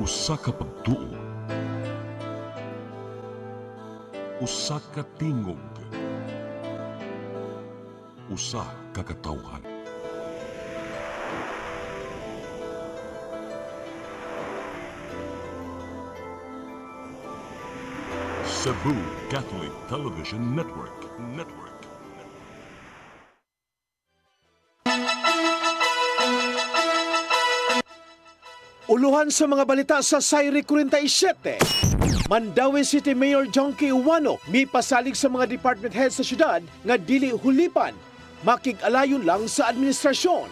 Usa ka pagtuo, usa ka tingog, usa ka katawhan. Cebu Catholic Television Network. Uluhan sa mga balita sa Sayri 47. Mandawi City Mayor Jonky Uwano mipasalig sa mga department heads sa syudad nga dili hulipan, makig-alayon lang sa administrasyon.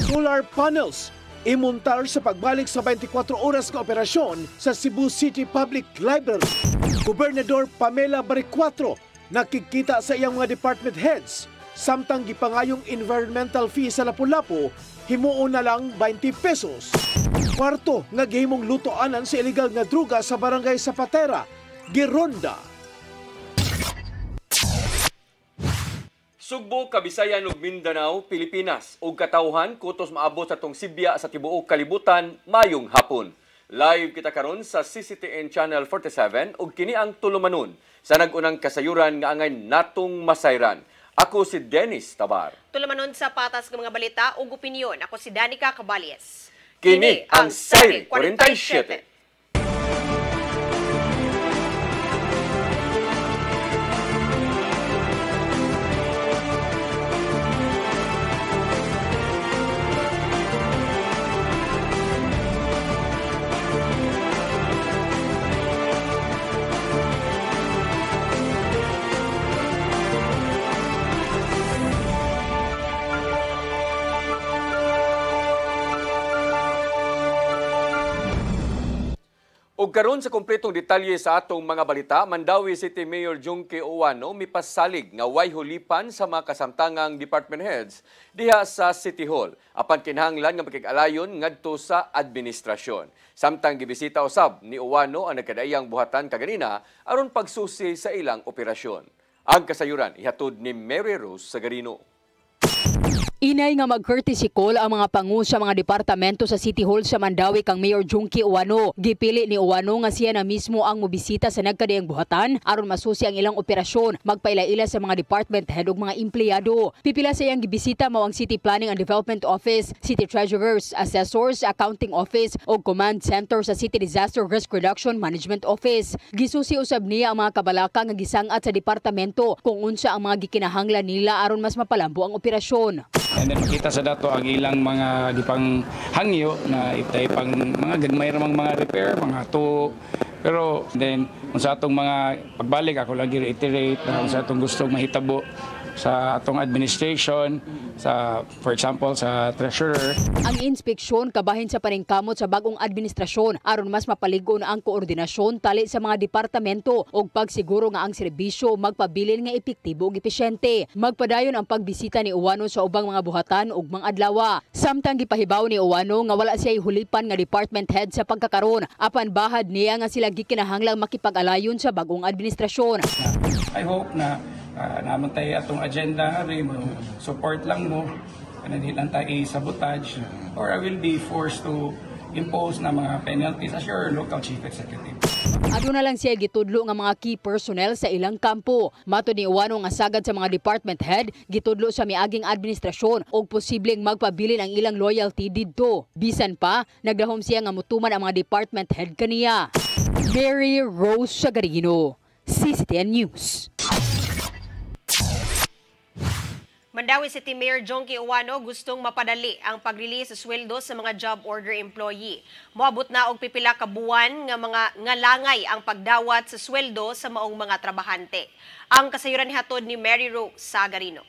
Solar panels imontar sa pagbalik sa 24 oras nga operasyon sa Cebu City Public Library. Gobernador Pamela Baricuatro nakikita sa iyang mga department heads samtang gipangayong environmental fee sa Lapu-Lapu himuon na lang 20 pesos. Kwarto nga gihimong lutoanan sa illegal nga druga sa barangay Zapatera, gironda. Sugbo, Kabisayan ug Mindanao, Pilipinas ug katawhan kutos maabot sa tong Sibya sa tibuok kalibutan mayong hapon. Live kita karon sa CCTN Channel 47 ug kini ang tulumanon sa nagunang kasayuran nga angay natong masayran. Ako si Dennis Tabar. Tulumanon sa patas ng mga balita ug opinyon. Ako si Danica Caballes. Kini ang Sayri 47. Ug karon sa kompletong detalye sa atong mga balita, Mandawi City Mayor Jonky Uwano mipasalig nga way hulipan sa mga kasamtangang department heads diha sa City Hall apan kinahanglan nga makig-alayon ngadto sa administrasyon. Samtang gibisita usab ni Uwano ang nagkadaiyang buhatan kaganina aron pagsusi sa ilang operasyon. Ang kasayuran ihatod ni Mary Rose Sagarino. Inay nga mag-courtesy call ang mga pangu sa mga departamento sa City Hall sa Mandawi kang Mayor Jonky Uwano. Gipili ni Uwano nga siya na mismo ang mobisita sa nagkadayang buhatan aron masusi ang ilang operasyon, magpaila-ila sa mga department head ug mga empleyado. Pipila sa iyang gibisita mao ang City Planning and Development Office, City Treasurers, Assessors, Accounting Office ug Command Center sa City Disaster Risk Reduction Management Office. Gisusi usab niya ang mga kabalaka nga gisangat sa departamento kung unsa ang mga gikinahanglan nila aron mas mapalambo ang operasyon. And then makita sa dato ang ilang mga gipang hangyo na itay pang mga gagmay ramang mga repair, mga to. Pero then kung sa atong mga pagbalik ako lagi reiterate na kung sa atong gustong mahitabo sa atong administration, sa for example sa treasurer. Ang inspeksyon kabahin sa paningkamot sa bagong administrasyon aron mas mapaligon ang koordinasyon tali sa mga departamento ug pagsiguro nga ang serbisyo magpabilin nga epektibo ug epesyente. Magpadayon ang pagbisita ni Uwano sa ubang mga buhatan ug mga adlaw. Samtang gipahibaw ni Uwano nga wala siya hulipan nga department head sa pagkakaron apan bahad niya nga sila gikinahanglang makipag-alayon sa bagong administrasyon. I hope na naman tayo atong agenda rin, support lang mo, hindi lang tayo sabotage, or I will be forced to impose na mga penalties as your local chief executive. Aduna lang siya gitudlo nga mga key personnel sa ilang kampo. Mato ni Uwano nga sagad sa mga department head, gitudlo sa miaging administrasyon og posibleng magpabilin ang ilang loyalty didto. Bisan pa, nagdahom siya nga mutuman ang mga department head kaniya. Mary Rose Sagarino, CCTN News. Mandawi City Mayor Jonky Uwano gustong mapadali ang pag-release sa sweldo sa mga job order employee. Moabot na og pipila ka buwan nga langay ang pagdawat sa sweldo sa maong mga trabahante. Ang kasayuran nihatod ni Mary Rose Sagarino.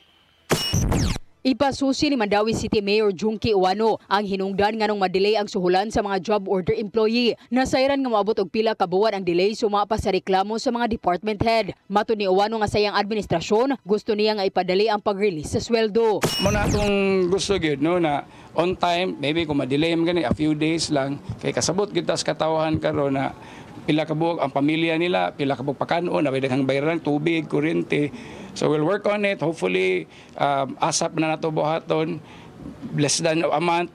Ipasusi ni Mandawi City Mayor Jonky Uwano ang hinungdan nganong madelay ang suhulan sa mga job order employee. Nasayran nga moabot og pila ka buwan ang delay sumapa sa reklamo sa mga department head. Mato ni Uwano nga sayang administrasyon, gusto niya nga ipadali ang pag-release sa sweldo. Muna itong gusto gyud no na on time, maybe kung ma-delay man gani a few days lang kay kasabot gyud tas katawahan karon na pila ka buok ang pamilya nila, pila ka buok pakanon, na daghang bayaran tubig, kuryente. So we'll work on it. Hopefully, asap na nato buhaton, less than a month,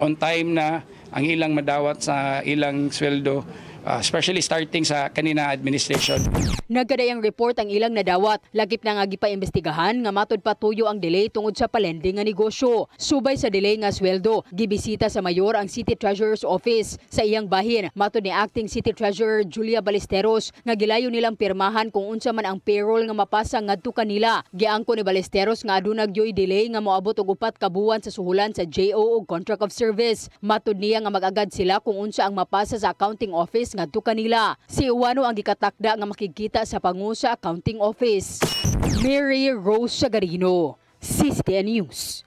on time na, ang ilang madawat sa ilang sweldo, especially starting sa kanina administration. Nagkadayang report ang ilang nadawat, lagip na nga gipaimbestigahan nga matud patuyo ang delay tungod sa palending nga negosyo. Subay sa delay nga sweldo, gibisita sa mayor ang City Treasurer's Office. Sa iyang bahin, matud ni Acting City Treasurer Julia Ballesteros nga gilayo nilang pirmahan kung unsa man ang payroll nga mapasa ngadto kanila. Giangko ni Ballesteros nga aduna gyoy delay nga moabot og 4 ka buwan sa suhulan sa JO ug Contract of Service. Matud niya nga mag-agad sila kung unsa ang mapasa sa accounting office ngadto kanila. Si Uwano ang gikatakda nga makikita sa pangu sa accounting office. Mary Rose Sagarino, CCTN News.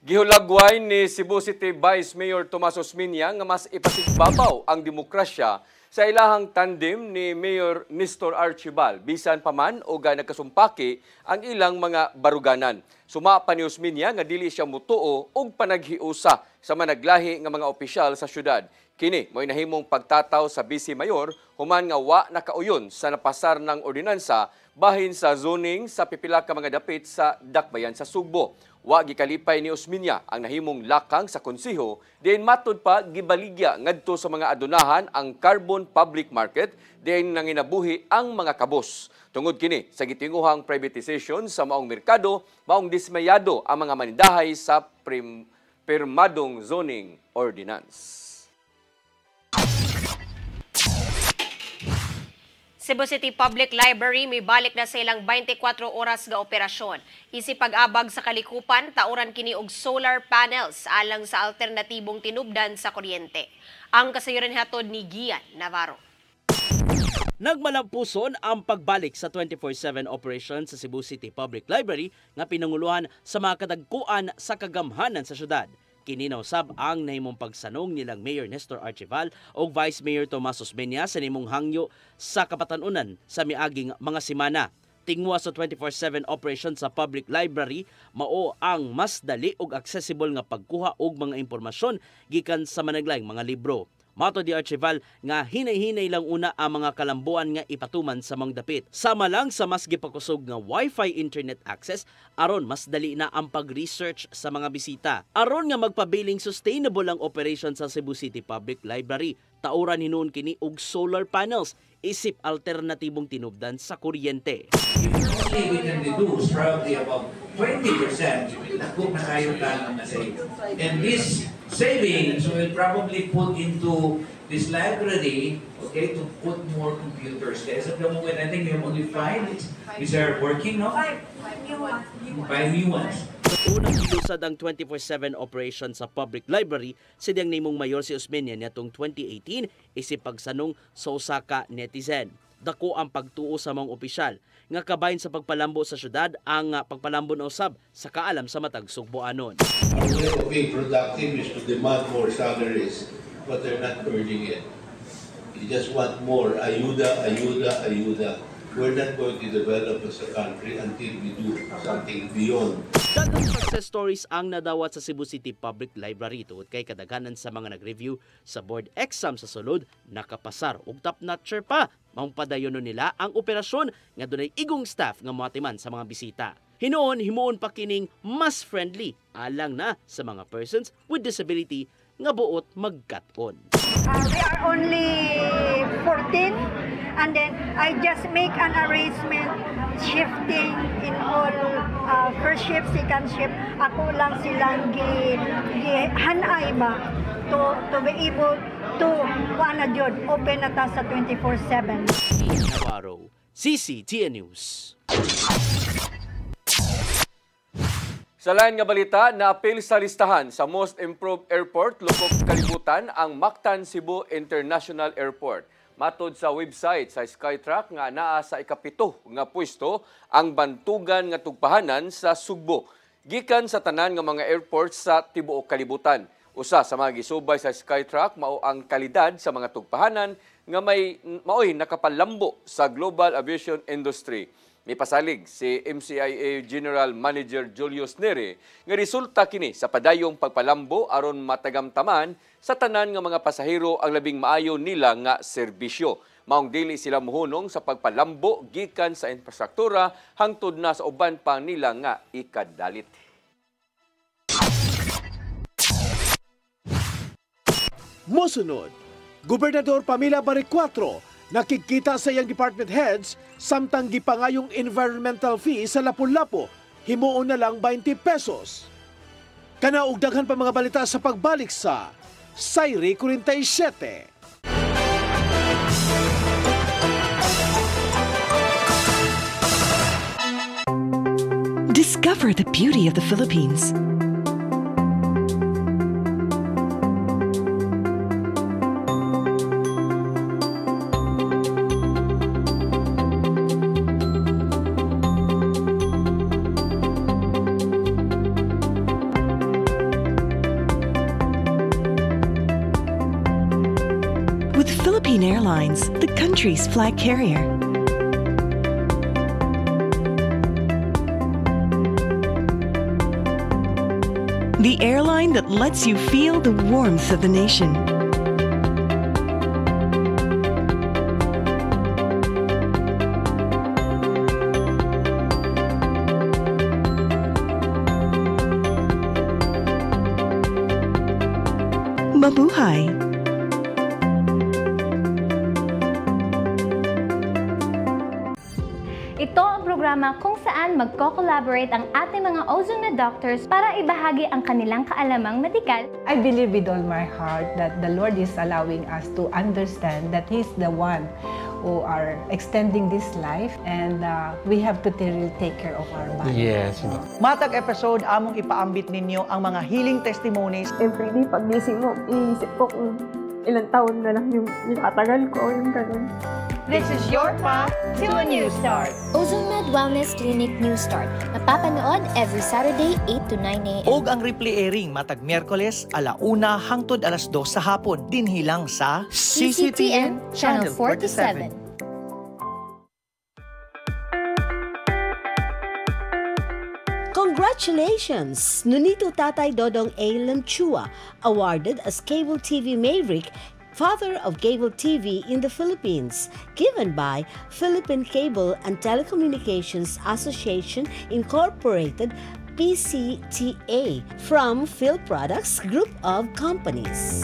Gihulagway ni Cebu City Vice Mayor Tomas Osmeña nga mas ipasigbabaw ang demokrasya sa ilahang tandem ni Mayor Nestor Archibal bisan pa man o nagkasumpaki ang ilang mga baruganan. Suma pa ni Osmeña nga dili siya mutuo og panaghiusa sa managlahi nga mga opisyal sa syudad. Kini mo'y nahimong pagtataw sa Vice Mayor human nga wa nakauyon sa napasar ng ordinansa bahin sa zoning sa pipila ka mga dapit sa Dakbayan sa Sugbo. Wa gikalipay ni Osmeña ang nahimong lakang sa konseho diin matud pa gibaligya ngadto sa mga adunahan ang carbon public market diin nanginabuhi ang mga kabos. Tungod kini sa gitinguhang privatization sa maong merkado, maong dismayado ang mga manindahay sa pirmadong zoning ordinance. Cebu City Public Library may balik na sa ilang 24 oras nga operasyon. Isip pag-abag sa kalikupan, tauran kini og solar panels alang sa alternatibong tinubdan sa kuryente. Ang kasayuran hatod ni Gian Navarro. Nagmalampuson ang pagbalik sa 24/7 operation sa Cebu City Public Library nga pinanguluhan sa mga kadagkuan sa kagamhanan sa syudad. Kininaw sab ang nahimong pagsanong nilang Mayor Nestor Archibal o Vice Mayor Tomas Osmeña sa nimong hangyo sa kapatanunan sa miaging mga semana. Tingwa sa 24/7 operation sa public library, mao ang mas dali ug accessible nga pagkuha og mga impormasyon gikan sa managlaing mga libro. Mato di Archibal nga hinay-hinay lang una ang mga kalambuan nga ipatuman sa mga dapit. Sama lang sa mas gipakusog nga Wi-Fi internet access aron mas dali na ang pag-research sa mga bisita. Aron nga magpabiling sustainable ang operation sa Cebu City Public Library, tauran hinuon kini og solar panels isip alternatibong tinubdan sa kuryente. Usually we can reduce probably about 20%. Kung na kayo na save. And this savings will probably put into this library, okay, to put more computers. As of the moment, I think we have only 5. Is there working, no? 5 new ones. Unang gilusad ang 24/7 operation sa public library sa diyang nimong mayor si Osmeña niatong 2018 isip pagsanong sa usa ka netizen. Dako ang pagtuo sa mga opisyal nga kabahin sa pagpalambo sa syudad ang pagpalambo na usab sa kaalam sa matag Sugboanon. Our way of being productive is to demand more salaries, but they're not earning it. You just want more. Ayuda, ayuda, ayuda. We're not going to develop as a country until we do something beyond. Daghang success stories ang nadawat sa Cebu City Public Library tungod kay kadaghanan sa mga nag-review sa board exam sa sulod nakapasar ug top-notcher pa. Mangpadayonon nila ang operasyon nga dunay igong staff nga moatiman sa mga bisita. Himuon pa kining mas friendly alang na sa mga persons with disability nga buot magkat-on. We are only 14 and then I just make an arrangement shifting in all first shift, second shift. Ako lang silang gihanay ba to be able to open na ta sa 24/7. Navarro, CCTN News. Sa lain nga balita, naapil sa listahan sa Most Improved Airport, lukop kalibutan ang Mactan Cebu International Airport. Matod sa website sa Skytrack nga naa sa ikapito nga pwesto ang bantugan nga tugpahanan sa Sugbo. Gikan sa tanan nga mga airports sa tibuok kalibutan. Usa sa mga gisubay sa Skytrack mao ang kalidad sa mga tugpahanan nga maoy nakapalambo sa global aviation industry. May pasalig si MCIA General Manager Julius Neri nga resulta kini sa padayong pagpalambo aron matagamtaman sa tanan nga mga pasahero ang labing maayo nila nga serbisyo. Maong dili sila muhunong sa pagpalambo gikan sa infrastruktura hangtod na sa uban pa nila nga ikadalit. Mosunod, Gobernador Pamela Barrecuatro nakikita sa iyang department heads samtang gipangayong environmental fee sa Lapu-Lapu, himuon na lang 20 pesos. Kanaog daghan pa mga balita sa pagbalik sa Sayri 47. Discover the beauty of the Philippines. With Philippine Airlines, the country's flag carrier. The airline that lets you feel the warmth of the nation. Mabuhay! Ito ang programa kung saan magko-collaborate ang ating mga ozone na doctors para ibahagi ang kanilang kaalamang medikal. I believe with all my heart that the Lord is allowing us to understand that He's the one who are extending this life and we have to really take care of our body. Yes. Matag episode, among ipaambit ninyo ang mga healing testimonies. Every day, pag gising mo, iisip ko kung ilang taon na lang yung itatagal ko, yung ganun. This is your path to a new start. OzoneMed Wellness Clinic New Start. Mapapanood every Saturday, 8 to 9 a.m. Og ang replay airing matag Miyerkules, 1:00 hangtod 2:00 sa hapon. Dinhilang sa CCTN Channel 47. Congratulations! Nunito Tatay Dodong A. Lanchua, awarded as Cable TV Maverick, Father of Cable TV in the Philippines, given by Philippine Cable and Telecommunications Association Incorporated, PCTA, from Phil Products Group of Companies.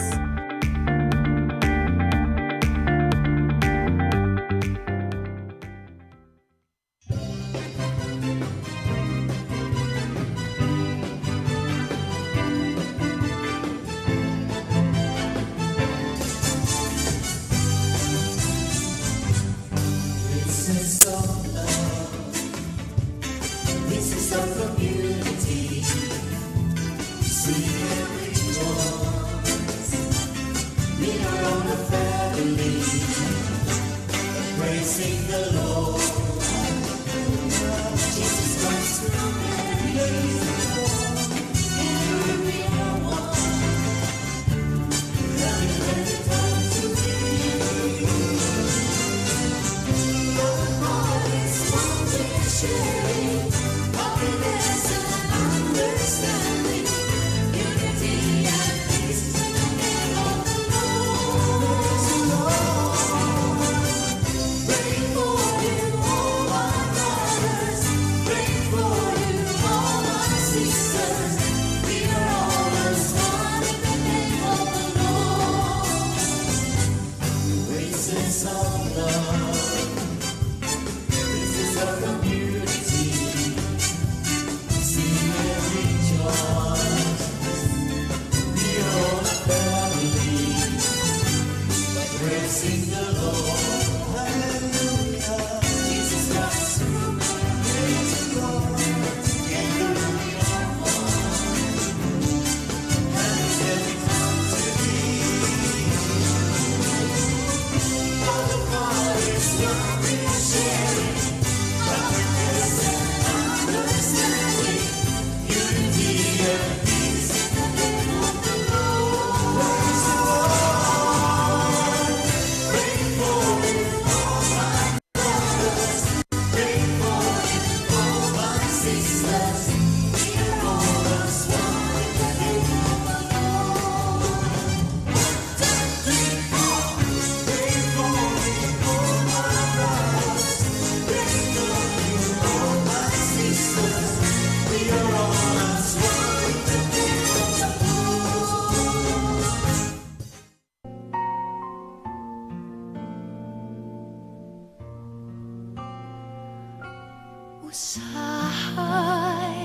Usahay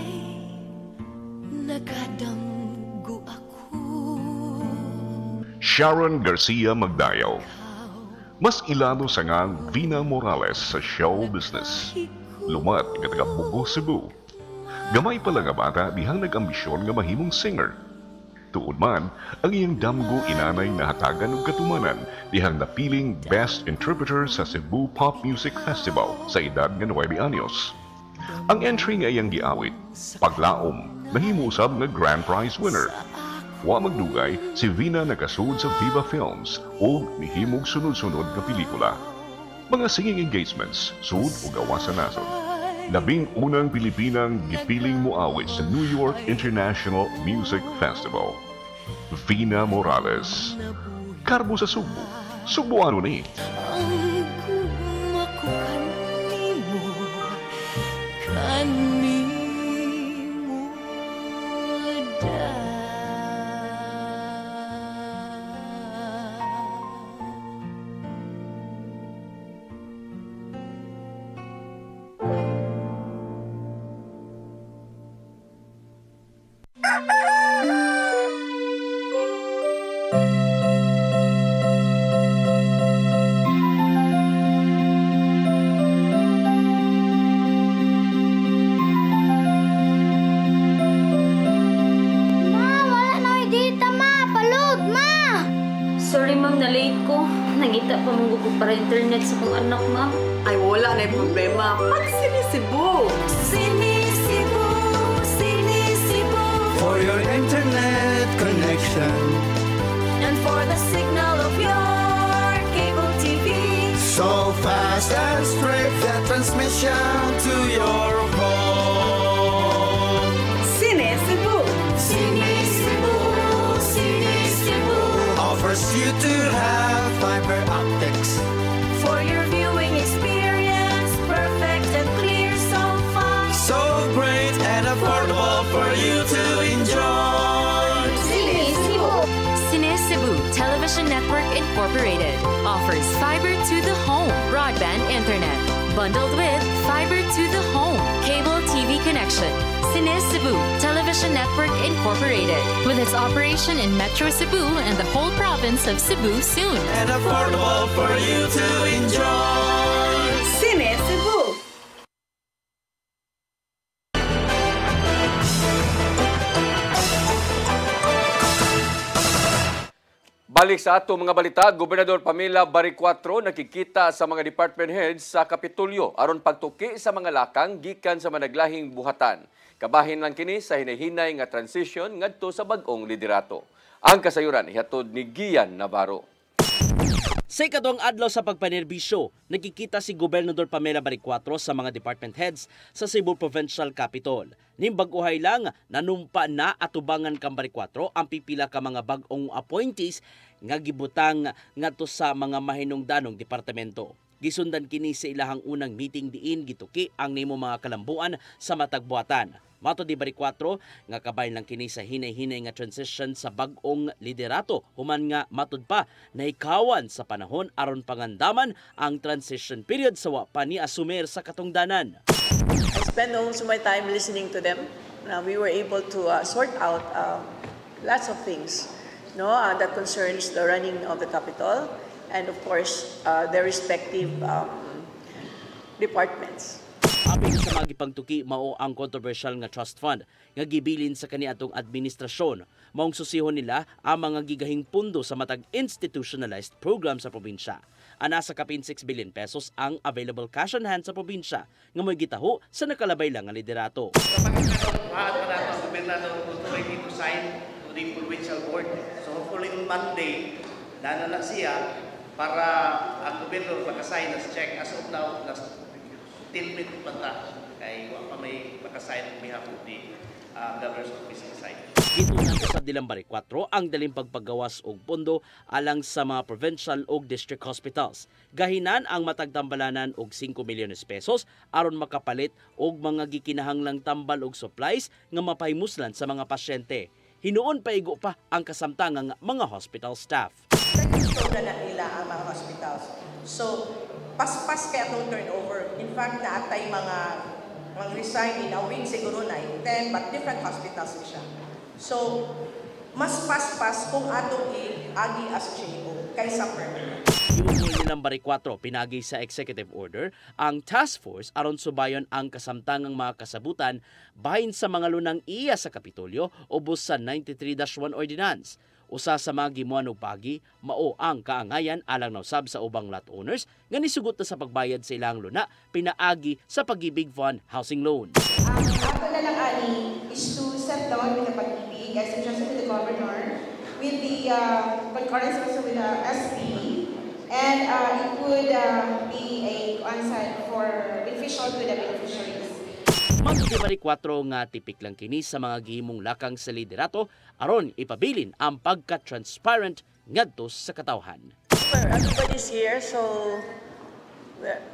nagadamgo ako. Sharon Garcia Magdayaw. Mas ilano sa ngang Vina Morales sa show business. Lumat nga taga Bugo, Cebu. Gamay pala nga bata dihang nag-ambisyon nga mahimong singer. Tuod man, ang iyang damgo inanay na hatagan og katumanan dihang napiling Best Interpreter sa Cebu Pop Music Festival sa edad nga 9 anyos. Ang entry nga iyang giawit, Paglaom, nahimo usab nga grand prize winner. Wa magdugay, si Vina nakasud sa Viva Films o nihimog sunod-sunod nga pelikula. Mga singing engagements, sud o gawa sa nasod. Labing unang Pilipinang gipiling muawit sa New York International Music Festival. Vina Morales. Karbo sa Sugbo. Sugboano ni. Ang kumakukan nimo kanimo da. Sorry ma'am, na-late ko. Nagita pa mong gusto para internet sa kong anak ma'am. Ay wala na yung problema. Pag Sinisibu! Sinisibu, Sinisibu. For your internet connection And for the signal of your cable TV. so fast and straight, the transmission to your home. Sinisibu! Sinisibu, Sinisibu. Offers you to have fiber optics For your viewing experience, perfect and clear so fast. so great and affordable for you to enjoy. Sinisibu. Sinisibu Television Network Incorporated offers fiber to the home broadband internet bundled with fiber to the home cable TV connection. Sinisibu Television Network Incorporated with its operation in Metro Cebu and the whole province of Cebu soon. And affordable for you to enjoy. Sinisibu! Balik sa ato mga balita, Gobernador Pamela Baricuatro nakikita sa mga department heads sa Kapitolyo aron pagtuki sa mga lakang gikan sa managlahing buhatan. Kabahin lang kini sa hinahinay nga transition ngadto sa bag-ong liderato. Ang kasayuran ihatod ni Gian Navarro. Sa ikadawang adlaw sa pagpanerbisyo, nakikita si Gobernador Pamela Baricuatro sa mga department heads sa Cebu Provincial Capital. Nimbag-uhay lang, nanumpa na atubangan kang Baricuatro ang pipila ka mga bag-ong appointees nga gibutang ngadto sa mga mahinungdanong departamento. Gisundan kini sa ilahang unang meeting diin gituki ang nimo mga kalambuan sa matag buhatan. Mato di Baricuatro nga kabay lang kini sa hinay-hinay nga transition sa bag-ong liderato human nga matud pa naikawan sa panahon aron pangandaman ang transition period sa wa pa ni asumer sa katungdanan. I spent most of my time listening to them. We were able to sort out lots of things, that concerns the running of the capital and of course their respective departments. Aping sa magipangtuki mao ang controversial nga trust fund nga gibilin sa kaniadtong administrasyon. Maong susihon nila ang mga gigahing pundo sa matag institutionalized program sa probinsya. Ana sa kapin 6 billion pesos ang available cash on hand sa probinsya nga may gitaho sa nakalabay lang nga liderato. Mahal pa nato ang gobernador authority to sign to the provincial board. So hopefully on Monday, dana na siya para ang gobernador makasign as check. As of now, tilmit pa ta kay wa pa may makasign on behalf of the governor's office inside. Ito na sa Dilang Baricuatro ang daling pagpagawas og pondo alang sa mga provincial og district hospitals. Gahinan ang matagtambalanan og 5 milyones pesos aron makapalit og mga gikinahanglang tambal og supplies nga mapahimuslan sa mga pasyente. Hinuon paigo pa ang kasamtangang mga hospital staff. Gusto na nila ang mga hospitals. So, paspas kaya itong turnover. In fact, naatay mga mag-resign in a wing siguro 9-10, but different hospitals siya. So, mas pas-pas kung atong i-agi as JO kaysa permanent. Yung nilang Bari 4 pinagi sa executive order ang task force aron subayon ang kasamtangang mga kasabutan bahin sa mga lunang iya sa Kapitolyo ubos sa 93-1 ordinance. Usa sa mga gimuan og pagi mao ang kaangayan alang nausab sa ubang lot owners nga nisugot na sa pagbayad sa ilang luna pinaagi sa Pag-ibig Fund housing loan. Ato na lang ani is to set down with the Pag-ibig as suggested to the governor with the concurrence also with the SP. And it would be a on-site for beneficial to the beneficiaries. Magdi Bari 4 nga tipik lang kini sa mga gihimong lakang sa liderato aron ipabilin ang pagka-transparent ngadto sa katawhan. Everybody's here, so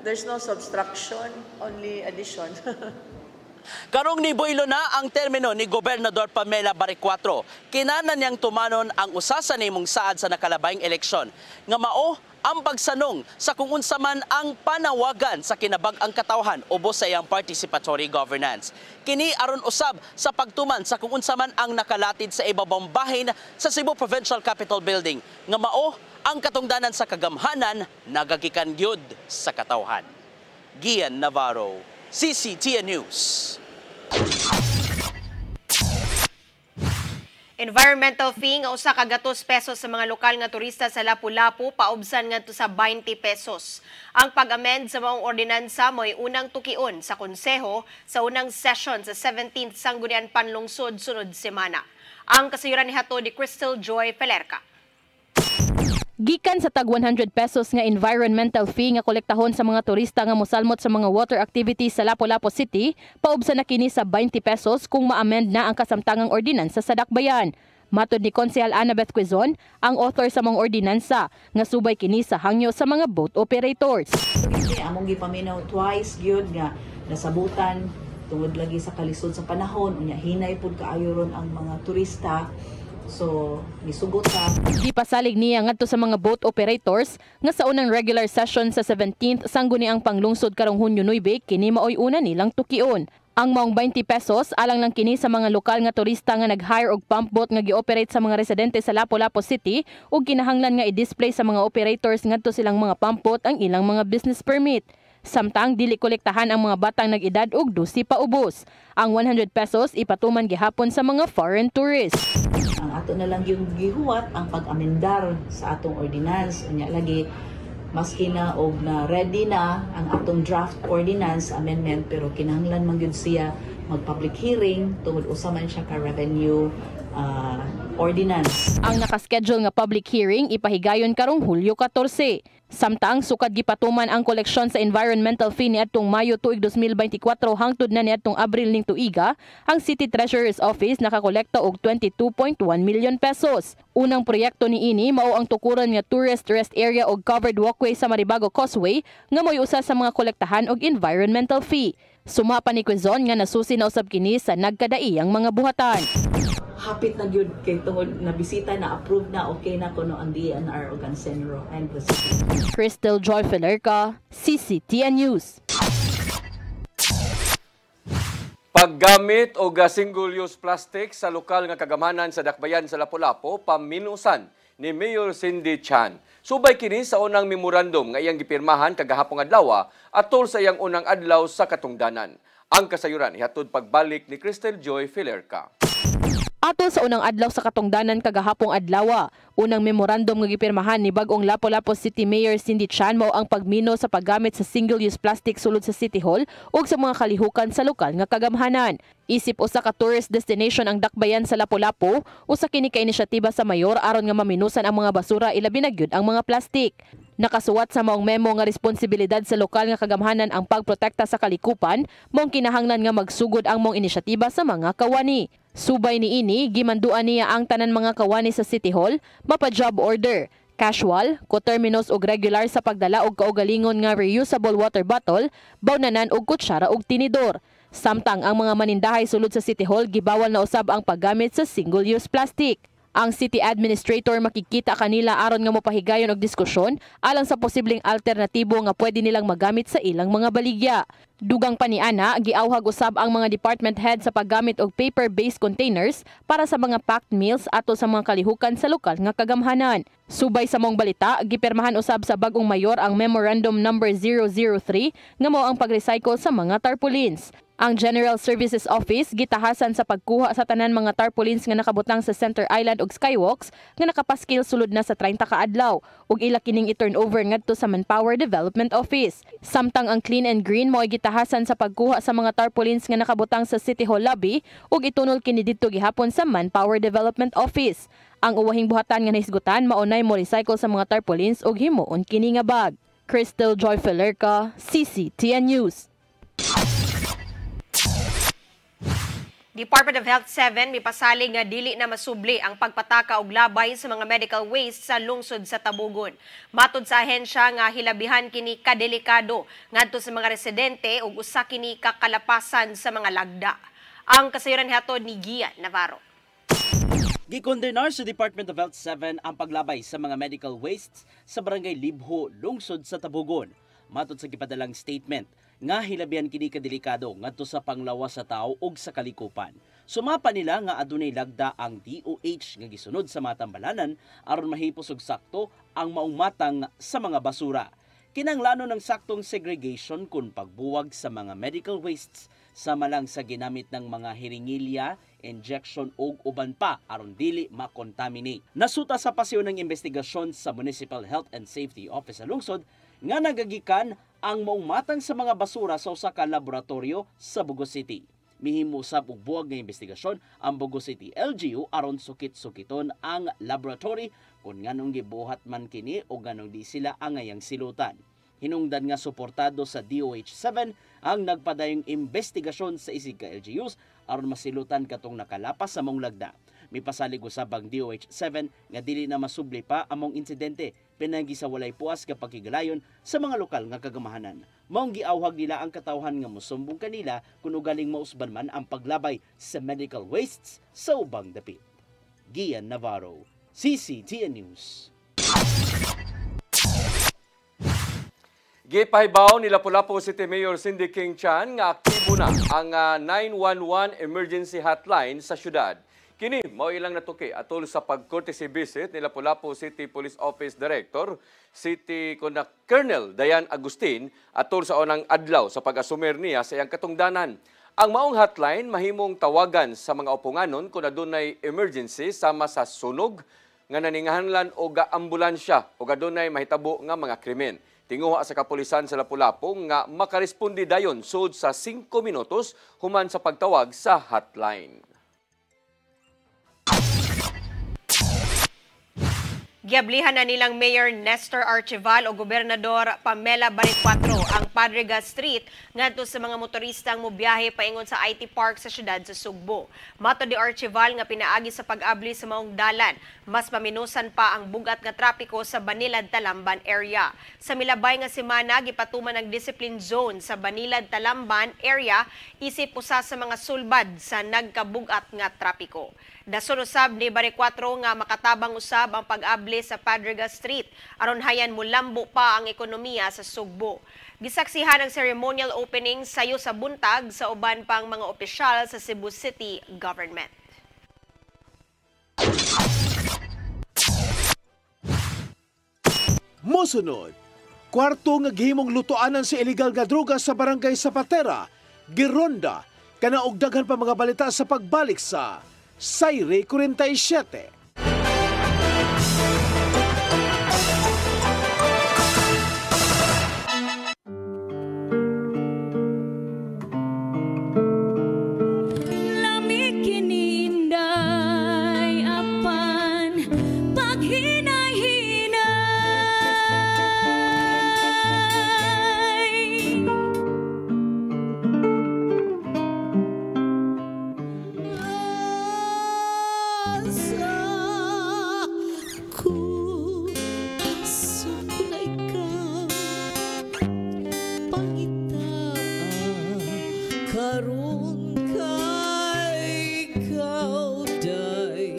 there's no subtraction, only addition. Karong ni Boilo na ang termino ni Gobernador Pamela Bari 4. Kinanan niyang tumanon ang usa sa nimong saad sa nakalabayng eleksyon nga mao ang pagsanong sa kung unsa man ang panawagan sa kinabag-ang katawhan ubos sa iyang participatory governance. Kini aron usab sa pagtuman sa kung unsa man ang nakalatid sa ibabang bahin sa Cebu Provincial Capitol Building nga mao ang katungdanan sa kagamhanan nagagikan gyud sa katawhan. Gian Navarro, CCTN News. Environmental fee nga usa ka gatos pesos sa mga lokal nga turista sa Lapu-Lapu paubsan ngadto sa 20 pesos. Ang pag-amend sa maong ordinansa mo'y unang tukion sa konseho sa unang session sa 17th Sanggunian Panlungsod sunod semana. Ang kasayuran ni hato ni Crystal Joy Pelerca. Gikan sa tag 100 pesos nga environmental fee nga kolektahon sa mga turista nga mosalmot sa mga water activities sa Lapu-Lapu City, paubsa na kini sa 20 pesos kung ma-amend na ang kasamtangang ordinansa sa dakbayan. Matod ni Konsehal Annabeth Quezon, ang author sa mga ordinansa nga subay kini sa hangyo sa mga boat operators. Among gipaminaw twice gyud nga nasabutan tungod lagi sa kalisod sa panahon unya hinay pud kaayo ron ang mga turista. So, misugot sa. Gipasalig niya ngadto sa mga boat operators nga sa unang regular session sa 17th sangguniang panglungsod karong Hunyo 9 kini maoy una nilang tukion. Ang maong 20 pesos alang lang kini sa mga lokal nga turista nga nag-hire og pump boat nga gi-operate sa mga residente sa Lapu-Lapu City ug kinahanglan nga i-display sa mga operators ngadto silang mga pump boat ang ilang mga business permit. Samtang dili kolektahan ang mga batang nag-edad og 12 pa ubos. Ang 100 pesos ipatuman gihapon sa mga foreign tourists. Ang ato na lang yung gihuwat ang pag-amendar sa atong ordinance. Unya lagi maski na og na ready na ang atong draft ordinance amendment pero kinahanglan man gyud siya mag-public hearing tungod usa man siya ka revenue ordinance. Ang nakaschedule nga public hearing ipahigayon karong Hulyo 14. Samtang sukad gipatuman ang koleksyon sa environmental fee niadtong Mayo tuig 2024 hangtod na niadtong Abril ning tuiga, ang City Treasurer's Office nakakolekta og 22.1 million pesos. Unang proyekto ni ini mao ang tukuran nga tourist rest area og covered walkway sa Maribago Causeway nga mo'y usa sa mga kolektahan og environmental fee. Suma pa ni Quezon nga nasusi na usab kini sa nagkadaiyang mga buhatan. Hapit na gyud kay tungod na bisita na approve na okay na kuno ang DNR ug ang Senro and the city. Crystal Joy Pelerca, CCTN News. Paggamit og single-use plastic sa lokal nga kagamanan sa dakbayan sa Lapu-Lapu paminusan ni Mayor Cindy Chan. Subay kini sa unang memorandum nga iyang gipirmahan kagahapong adlaw atol sa iyang unang adlaw sa katungdanan. Ang kasayuran ihatod pagbalik ni Crystal Joy Pelerca. Atol sa unang adlaw sa katungdanan kagahapong adlaw, unang memorandum nga gipirmahan ni bagong Lapu-Lapu City Mayor Cindy Chan mao ang pagmino sa paggamit sa single-use plastic sulod sa City Hall ug sa mga kalihukan sa lokal nga kagamhanan. Isip usa ka tourist destination ang dakbayan sa Lapu-Lapu, usa kini ka inisyatiba sa mayor aron nga maminusan ang mga basura ilabi na gyud ang mga plastic. Nakasuwat sa maong memo nga responsibilidad sa lokal nga kagamhanan ang pagprotekta sa kalikupan, maong kinahanglan nga magsugod ang maong inisyatiba sa mga kawani. Subay ni ini, gimanduan niya ang tanan mga kawani sa City Hall, mapa-job order, casual, coterminous ug regular sa pagdala og kaugalingon nga reusable water bottle, bawnanan og kutsara ug tinidor. Samtang ang mga manindahay sulod sa City Hall gibawal na usab ang paggamit sa single-use plastic. Ang city administrator makikita kanila aron nga mopahigayon og diskusyon alang sa posibleng alternatibo nga pwede nilang magamit sa ilang mga baligya. Dugang pa niana, giawhag usab ang mga department head sa paggamit og paper-based containers para sa mga packed meals ato sa mga kalihukan sa lokal nga kagamhanan. Subay sa mong balita, gipirmahan usab sa bagong mayor ang Memorandum number 003 nga mao ang pag-recycle sa mga tarpaulins. Ang General Services Office gitahasan sa pagkuha sa tanan mga tarpaulins nga nakabutang sa Center Island ug Skywalks nga nakapaskil sulod na sa 30 ka adlaw ug ila kining i-turnover ngadto sa Manpower Development Office. Samtang ang Clean and Green mao gitahasan sa pagkuha sa mga tarpaulins nga nakabutang sa City Hall lobby ug itunol kini didto gihapon sa Manpower Development Office. Ang uwahing buhatan nga nahisgutan maunay mo recycle sa mga tarpaulins ug himuon kini nga bag. Crystal Joy Felerca, CCTN News. Department of Health 7 mipasalig nga dili na masubli ang pagpataka og labay sa mga medical waste sa lungsod sa Tabugon. Matud sa ahensya nga hilabihan kini kadelikado ngadto sa mga residente ug usa kini kakalapasan sa mga lagda. Ang kasayuran hatod ni Gian Navarro. Gikondenar sa Department of Health 7 ang paglabay sa mga medical wastes sa Barangay Libho, lungsod sa Tabugon. Matud sa gipadalang statement nga hilabihan kini kadelikado ngadto sa panglawas sa tao ug sa kalikupan. Sumapa nila nga adunay lagda ang DOH nga gisunod sa mga tambalanan aron mahipos og sakto ang maong matang sa mga basura. Kinanglano ng saktong segregation kun pagbuwag sa mga medical wastes sama lang sa ginamit ng mga hiringilya, injection ug uban pa aron dili makontaminate. Nasuta sa pasyon ng investigasyon sa Municipal Health and Safety Office sa lungsod nga nagagikan ang maong matang sa mga basura sa usa ka laboratorio sa Bugos City. Mihimo usab og buwag nga investigasyon ang Bugos City LGU aron sukit-sukiton ang laboratory kung nganong gibuhat man kini o nganong di sila angayang silutan. Hinungdan nga suportado sa DOH-7 ang nagpadayong investigasyon sa isig ka LGUs aron masilutan katong nakalapas sa mong lagda. Mipasalig usab ang DOH-7 nga dili na masubli pa among insidente pinagi sa walay puas nga pagkigalayon sa mga lokal nga kagamahanan. Maong giawhag nila ang katawhan nga mosumbong kanila kung ugaling mausban man ang paglabay sa medical wastes sa ubang dapit. Gian Navarro, CCTN News. Gipahibaw ni Lapu-Lapu City Mayor Cindy King Chan nga aktibo na ang 911 emergency hotline sa syudad. Kini mao ilang natuki atol sa pag-courtesy visit ni Lapu-Lapu City Police Office Director City Colonel Dayan Agustin atol sa unang adlaw sa pag-asumer niya sa iyang katungdanan. Ang maong hotline mahimong tawagan sa mga upunganon kung adunay emergency sama sa sunog nga naningahanlan o ambulansya o adunay mahitabo nga mga krimen. Tinguha sa kapulisan sa Lapu-Lapu nga makarespondi dayon sud sa 5 minutos human sa pagtawag sa hotline. Giablihan na nilang Mayor Nestor Archival o Gobernador Pamela Baricuatro ang Padrega Street ngadto sa mga motoristang mobiyahe paingon sa IT Park sa syudad sa Sugbo. Mato di Archival nga pinaagi sa pag-abli sa maong dalan, mas maminusan pa ang bugat nga trapiko sa Banilad-Talamban area. Sa milabay nga semana gipatuman ang discipline zone sa Banilad-Talamban area isip usa sa mga sulbad sa nagkabugat nga trapiko. Dason usab ni Baricuatro nga makatabang usab ang pag-abli sa Padrega Street aron hayan mulambo pa ang ekonomiya sa Sugbo. Gisaksihan ang ceremonial opening sayo sa buntag sa uban pang mga opisyal sa Cebu City Government. Mosunod, kwarto nga gihimong lutuanan sa illegal nga droga sa Barangay Zapatera, gironda kana og daghan pa mga balita sa pagbalik sa Sayre 47. Karon kay ikaw day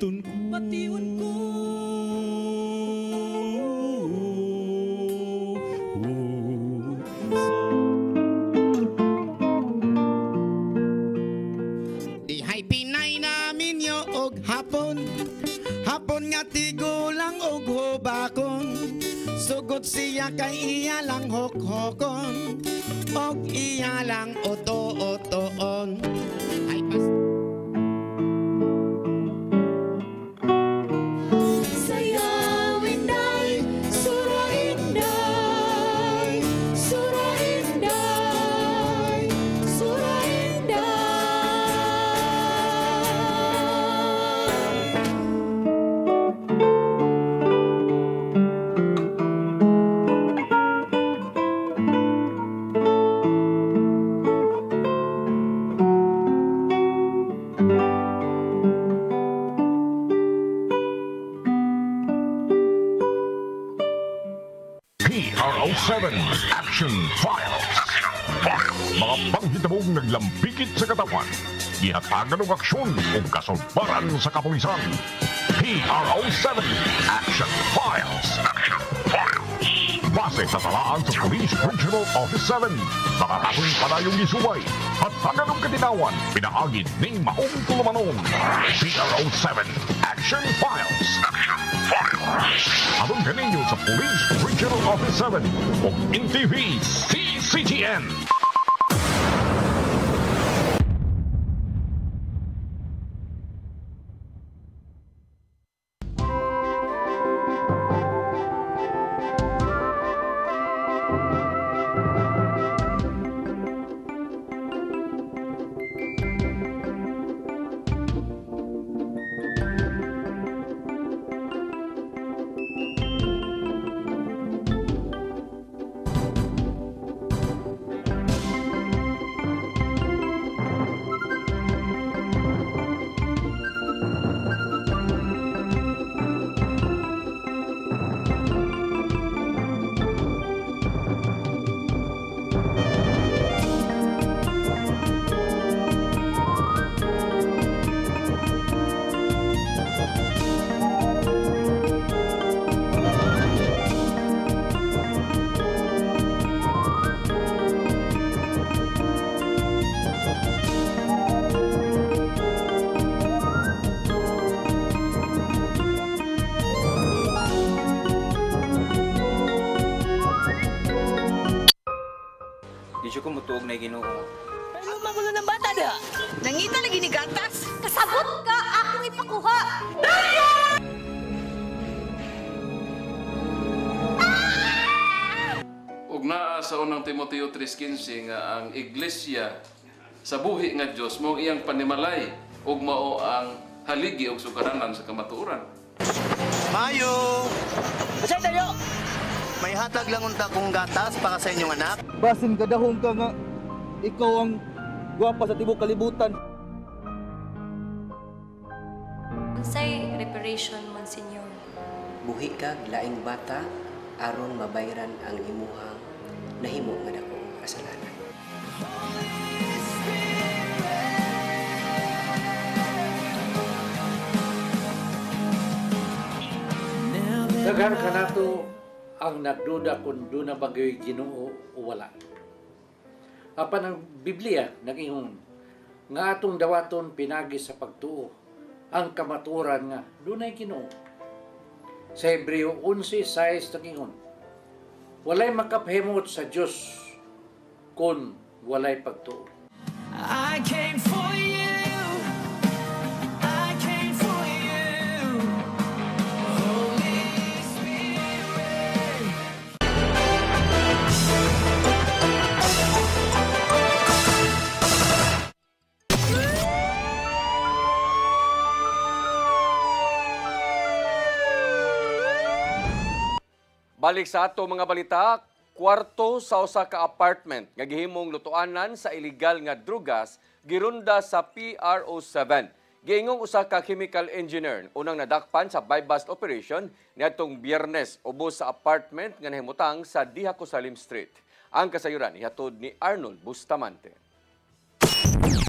Baliton ko. Batiwan ko. Dihay Pinay namin yo og hapon. Hapon nga tigulang og hubakon. Sugod siya kay iya lang hokhokon. Og iya lang oto-otoon. Ay pas Sayawin day, surain day, surain day, surain day. PRO7 Action Files. Mga panghitabong naglambikit sa katawan. Ihatagan ng aksyon o kasulbaran sa kapulisan. PRO7 Action Files. Base sa talaan sa Police Regional Office 7. Nakatapong panayong isuway at taganong katinawan pinaagid ni Maong Tulumanon. PRO7 Action Files. Abang kaninyo sa Police Regional Office 7 o NTV CCTN. Di siya kumutuog na Ginoo. Ano magulo ng bata da? Nangita lagi ni gatas? Kasabot ka! Akong ipakuha! Ug naa sa unang Timoteo 3:15 nga ang iglesia sa buhi nga Dios mao iyang panimalay ug mao ang haligi ug sukaranan sa kamatuoran. Mayo! Kasi tayo! May hatag lang unta kong gatas para sa inyong anak. Basin kadahong ka nga ikaw ang gwapa sa tibok kalibutan. Unsay reparation, Monsignor? Buhi kag laing bata aron mabayran ang imuhang nahimo nga dako nga kasalanan. Daghan ka nato ang nagduda kung doon na bagay Ginoo o wala. Apan ang Biblia nag-ingon nga atong dawaton pinagi sa pagtuo ang kamatuoran nga dunay Ginoo. Sa Hebreo 11:6 nag-ingon, walay makapahimot sa Dios kung walay pagtuo. I came for you. I came for you. Holy Spirit. Balik sa ato mga balita, kwarto sa usa ka apartment nga gihimong lutuanan sa illegal nga drugas girunda sa PRO7. Giingong usa ka chemical engineer unang nadakpan sa buy-bust operation niadtong Biyernes ubos sa apartment nga nahimutang sa Dihaco Salim Street. Ang kasayuran ihatod ni Arnold Bustamante.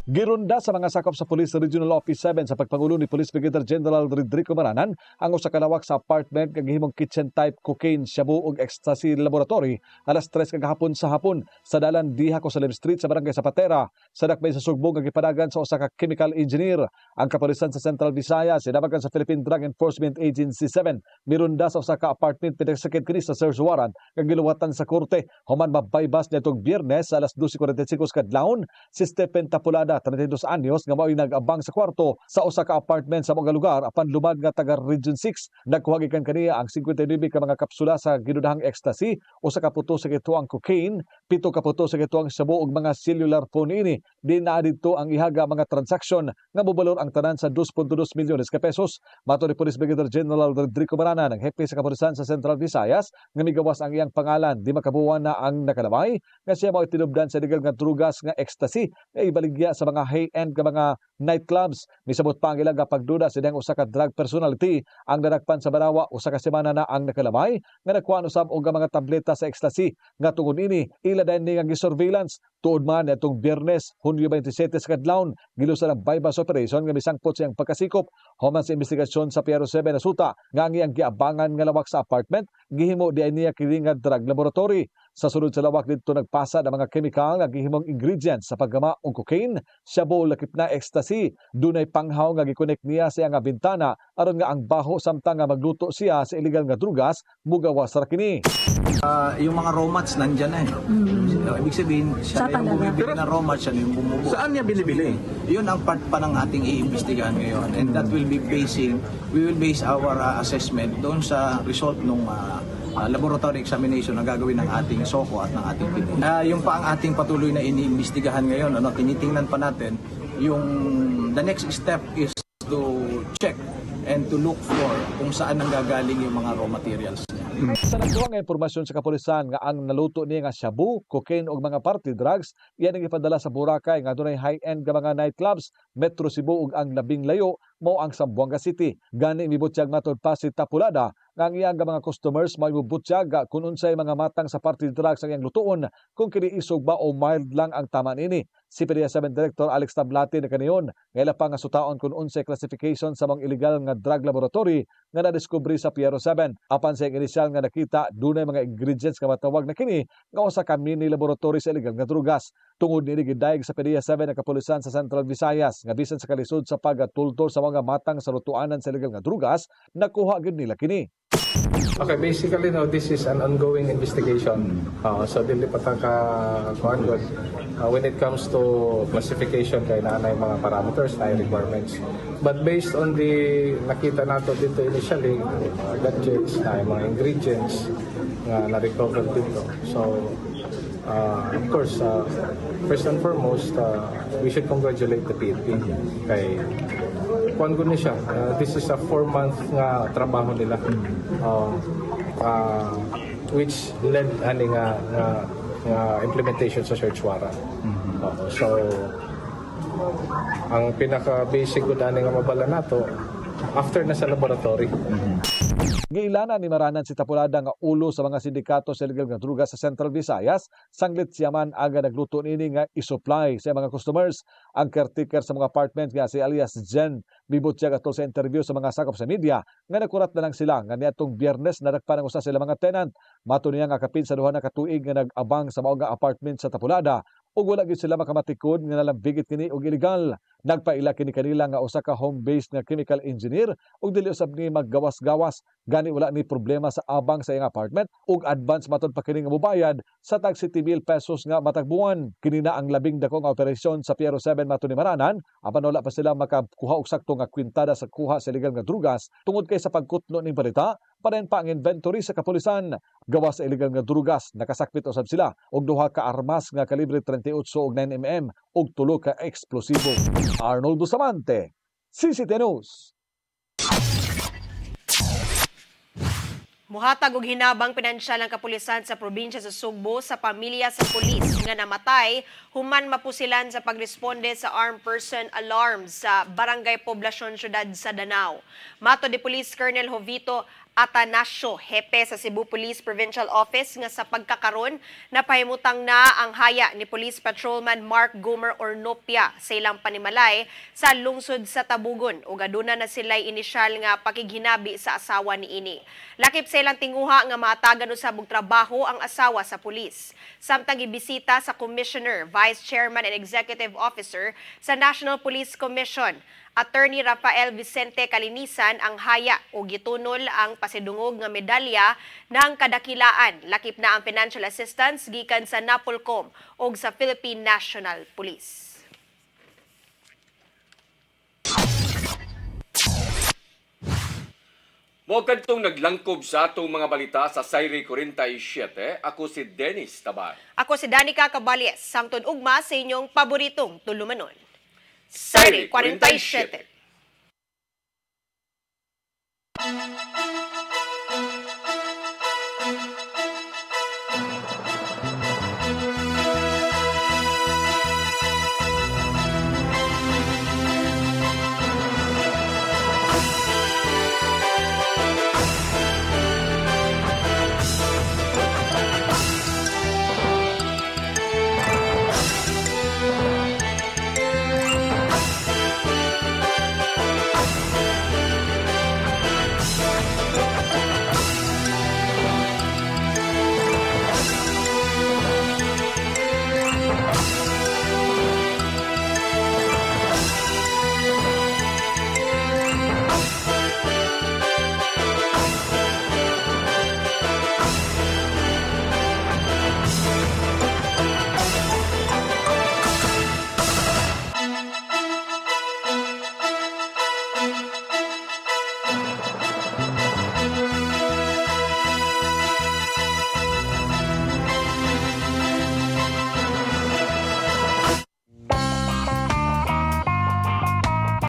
Gironda sa mga sakop sa Police Regional Office 7 sa pagpangulo ni Police Brigadier General Rodrigo Maranan ang usa ka lawak sa apartment kag gihimong kitchen type cocaine, shabu ug ecstasy laboratory alas 3 kagahapon sa hapon sa dalan Diha Cosalem Street sa barangay Zapatera. Sa dakbay sa Sugbong nga gipadagan sa usa ka chemical engineer. Ang kapulisan sa Central Visayas sinabagan sa Philippine Drug Enforcement Agency 7 mirunda sa usa ka apartment pinagsakit kini sa search warrant kag giluwatan sa korte human mabaybas nitong Biyernes sa alas 12:45 kadlawon si Stephen Tapulada 32 anyos nga mao'y nag-abang sa kwarto sa usa ka apartment sa mga lugar apan lumad nga taga Region 6. Nagkuha gikan kaniya ang 59 ka mga kapsula sa ginudahang ecstasy, usa ka puto sa gituang cocaine, 7 ka puto sa gituang shabu ug mga cellular phone ini. Di na dito ang ihaga mga transaksyon nga mobalor ang tanan sa 2.2 milyones ka pesos. Mato ni Police Brigadier General Rodrigo Maranan, ang hepe sa kapulisan sa Central Visayas, nga migawas ang iyang pangalan. Di makabuwan na ang nakalaway nga siya mao tinubdan sa legal nga drugas nga ecstasy nga ibaligya sa mga high-end ka mga nightclubs. Misabot pa ang ilang pagduda sa diyang usa ka drug personality. Ang nadakpan sa Barawa, usa ka semana na ang nakalamay nga nakuha usab og mga tableta sa ecstasy nga tungod ini ila din ni nga surveillance tuod man itong Biyernes, Hunyo 27 sa kadlawon gilusa ang bypass operation nga misangpot siyang pagkasikop human sa investigasyon sa Piero 7 nasuta nga ang iyang giabangan nga lawak sa apartment gihimo di niya kini nga drug laboratory. Sa sunod sa lawak dito nagpasa ang mga chemical nga gihimong ingredients sa paggama og cocaine, shabu lakip na ecstasy. Dunay panghaw nga gi-connect niya sa nga bintana aron nga ang baho samtang nga magluto siya sa illegal nga drugas mugawas ra kini. Yung mga raw mats nandyan na eh. Ibig sabihin, siya na yung bumibili ng raw mats, siya na yung bumubuo. Saan niya binibili? Yun ang part pa ng ating iimbestigahan ngayon. And that will be we will base our assessment doon sa result ng laboratory examination na gagawin ng ating SOCO at ng ating PIDE. Yung pa ang ating patuloy na iniimbestigahan ngayon, tinitingnan pa natin, the next step is to check and to look for kung saan nanggagaling yung mga raw materials. Sa nagduwa nga impormasyon sa kapulisan nga ang naluto niya nga shabu, cocaine ug mga party drugs, iyan ang ipadala sa Boracay nga dunay high-end nga mga nightclubs, Metro Cebu ug ang labing layo mao ang Zamboanga City. Gani mibutyag matod pa si Tapulada nga ang iyang mga customers may mubutyag kung unsay mga matang sa party drugs ang iyang lutuon kung kini isog ba o mild lang ang tama nini. Si PDEA 7 Director Alex Tablati na kaniyon ngayon pa nga sutaon kung unsay classification sa mga illegal nga drug laboratory nga nadiskubre sa Piero 7. Apan sa inisyal nga nakita dunay mga ingredients nga matawag na kini nga usa ka mini laboratory sa illegal nga drugas. Tungod ni gidayeg sa PDEA 7 ang kapulisan sa Central Visayas nga bisan sa kalisod sa pagtultol sa mga matang sa lutuanan sa illegal nga drugas, nakuha gid nila kini. Okay, basically now this is an ongoing investigation. So dili pa ta ka kuan god when it comes to classification kay naanay mga parameters, na requirements. But based on the nakita nato dito initially, gadgets, na mga ingredients nga na-recover dito. So of course, first and foremost, we should congratulate the PNP kay kuan gud ni siya. This is a 4-month nga trabaho nila. Which led ani nga implementation sa search warrant. So ang pinaka basic gud ani nga mabala nato after na sa laboratory. Giilana ni Maranan si Tapulada nga ulo sa mga sindikato sa illegal nga drugas sa Central Visayas, sanglit siya man aga nagluto nini nga i-supply sa mga customers. Ang caretaker sa mga apartment nga si alias Jen bibutyag atol sa interview sa mga sakop sa media nga nagkurat na lang sila nga niadtong Biyernes nadagpan ang usa sila mga tenant. Mato niya nga kapin sa duha na katuig nga nag-abang sa mao nga apartment sa Tapulada ug wala gid sila makamatikod nga nalambigit kini og illegal. Nagpaila kini kanila nga usa ka home-based nga chemical engineer ug dili usab ni maggawas-gawas. Gani wala ni problema sa abang sa iyang apartment ug advance matod pa kini nga mobayad sa tag 70,000 pesos nga matag buwan. Kini na ang labing dako nga operasyon sa Piero 7 mato ni Maranan apan wala pa sila makakuha og sakto nga kwintada sa kuha sa illegal nga drugas tungod kay sa pagkutno ning balita. Parehan pa ang inventory sa kapulisan. Gawas sa illegal nga drugas, nakasakpit usab sila og duha ka armas nga kalibre 38 ug 9mm ug tulo ka eksplosibo. Arnold Bustamante, CCTV News. Muhatag og hinabang pinansyal ang kapulisan sa probinsya sa Sugbo sa pamilya sa pulis nga namatay human mapusilan sa pagresponde sa armed person alarm sa Barangay Poblasyon Syudad sa Danao. Mato di Police Colonel Jovito Atanasio, hepe sa Cebu Police Provincial Office nga sa pagkakaron napahimutang na ang haya ni Police Patrolman Mark Gomer Ornopia sa ilang panimalay sa lungsod sa Tabugon ug aduna na sila'y inisyal nga pakighinabi sa asawa ni ini. Lakip sa ilang tinguha nga mahatagan usab og trabaho ang asawa sa pulis. Samtang gibisita sa Commissioner, Vice Chairman and Executive Officer sa National Police Commission, Attorney Rafael Vicente Kalinisan ang haya o gitunol ang pasidungog nga medalya ng kadakilaan. Lakip na ang financial assistance gikan sa NAPOLCOM o sa Philippine National Police. Mo kadtong naglangkob sa atong mga balita sa Sayre 47, ako si Dennis Tabar. Ako si Danica Caballes, sangtod ugma sa inyong paboritong tulumanon. Sayre 47.